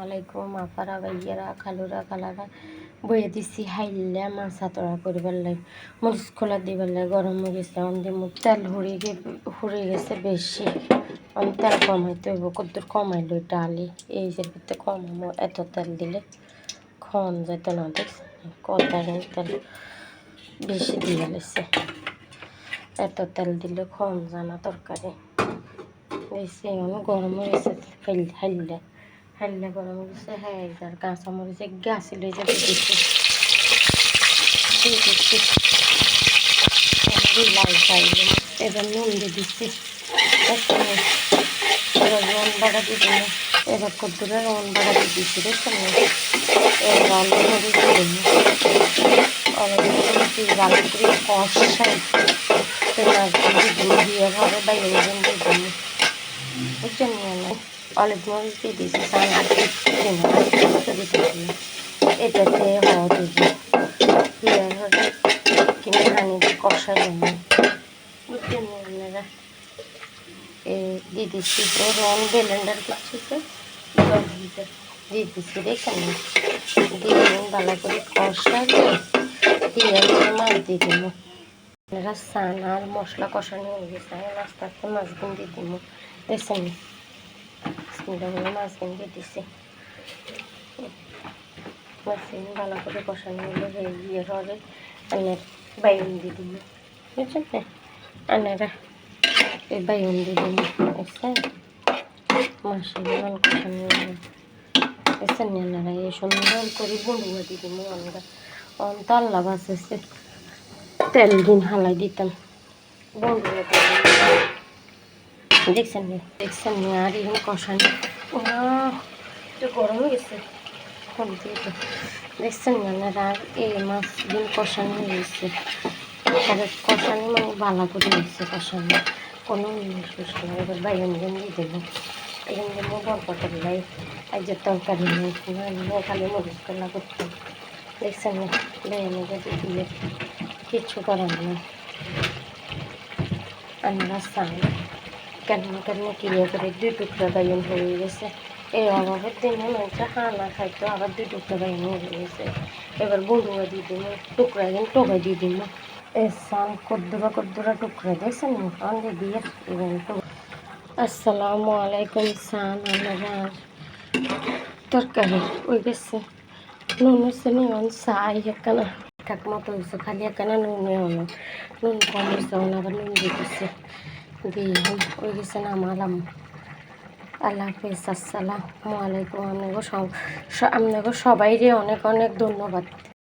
আলাইকুম আপারা ভাইয়ারা খালুরা খালারা বইয়ে দিছি হাইলে মাছ হাতড়া করিবার লাগে মরিচ খোলা দিবার লাগে গরম মরিচ আমাদের তেল হরে গেছে বেশি আমি তেল কমাইতে হইব কদ্দুর কমাইলো ডালি এই যে ভিতরে কমাবো এত তেল দিলে খন যেত না দেখ কত তেল বেশি দিয়ে গেছে এত তেল দিলে খন জানা তরকারি বেশি গরম হয়েছে হাইলে হাইলে গরম হয়েছে হ্যাঁ আর কাঁচা মরিচে গাছে লই যাবে লাল চাইলে এবার নুন দিয়ে দিচ্ছি এবার রন বাড়া দিয়ে দিল এবার কদ্দুরে রন বাড়া দিয়ে দিচ্ছি দেখছেন না এবার আলু মরিচ দিয়ে দিল আলু করে কষাই মাছগুলো দিয়ে দিয়ে ভাবে বাইরে দিয়ে দিল বুঝছেন না অনেক মরিচ দিয়ে দিয়েছি এটাতে হওয়া দেবো কিনে হানি দিয়ে কষা জন্য বুঝছেন আপনারা দিয়ে দিচ্ছি তো রং ব্লেন্ডার করছি তো দিয়ে দিচ্ছি দেখেন দিয়ে ভালো করে কষা দিয়ে মাছ দিয়ে দেবো আপনারা সান আর মশলা কষানো হয়ে গেছে আস্তে আস্তে মাছগুলো দিয়ে দেবো দেখছেন মাছগুলো দিয়ে দিচ্ছি মাছগুলো ভালো করে কষানো হলে ইয়ে হবে আনার বাইন দিয়ে দিব বুঝছেন না আনারা এই বাইন দিয়ে দিব বুঝছেন মাছগুলো কষানো হলে বুঝছেন না আনারা এই সুন্দর করে বন্ধুয়া দিয়ে দিব আমরা তাল্লা বাঁচেছে তেল দিন হালাই দিতাম বন্ধুয়া দেখছেন না আর এরকম কষানো একটু গরম হয়ে গেছে দেখছেন না আর এই মাছ দিন কষানো হয়ে গেছে কষানো মানে ভালো করে গেছে কষানো কোনো সুস্থ এবার বাইন দিয়ে দেবো এখান থেকে বরপটের লাই আর যে তরকারি নেই খালি মরিচ কলা করতাম দেখছেন না বাইনে যদি দিয়ে কিচ্ছু করার নেই আমরা চাই কেন কিনে করে 2 টুকরা বাইন হয়ে গেছে এই অভাবের দিনে মানুষরা খানা খাইতো আবার 2 টুকরা বাইন হয়ে গেছে এবার বন্ধুরা দিয়ে দিব টুকরা দিন টোকাই দিয়ে দিব সান কদ্দুরা টুকরা দেখছেন আমাদের দিয়ে আসসালামু আলাইকুম সান আমরা তরকারি ওই গেছে নুন হচ্ছে নিয়ন চাই একখানা থাক মতো হয়েছে খালি একখানা নুনে হলো নুন কম হয়েছে আবার নুন দিতেছে দিয়ে ওই গেছে নামালাম আল্লাহ হাফিজ আসসালামু আলাইকুম আপনাকে সবাইরে অনেক অনেক ধন্যবাদ।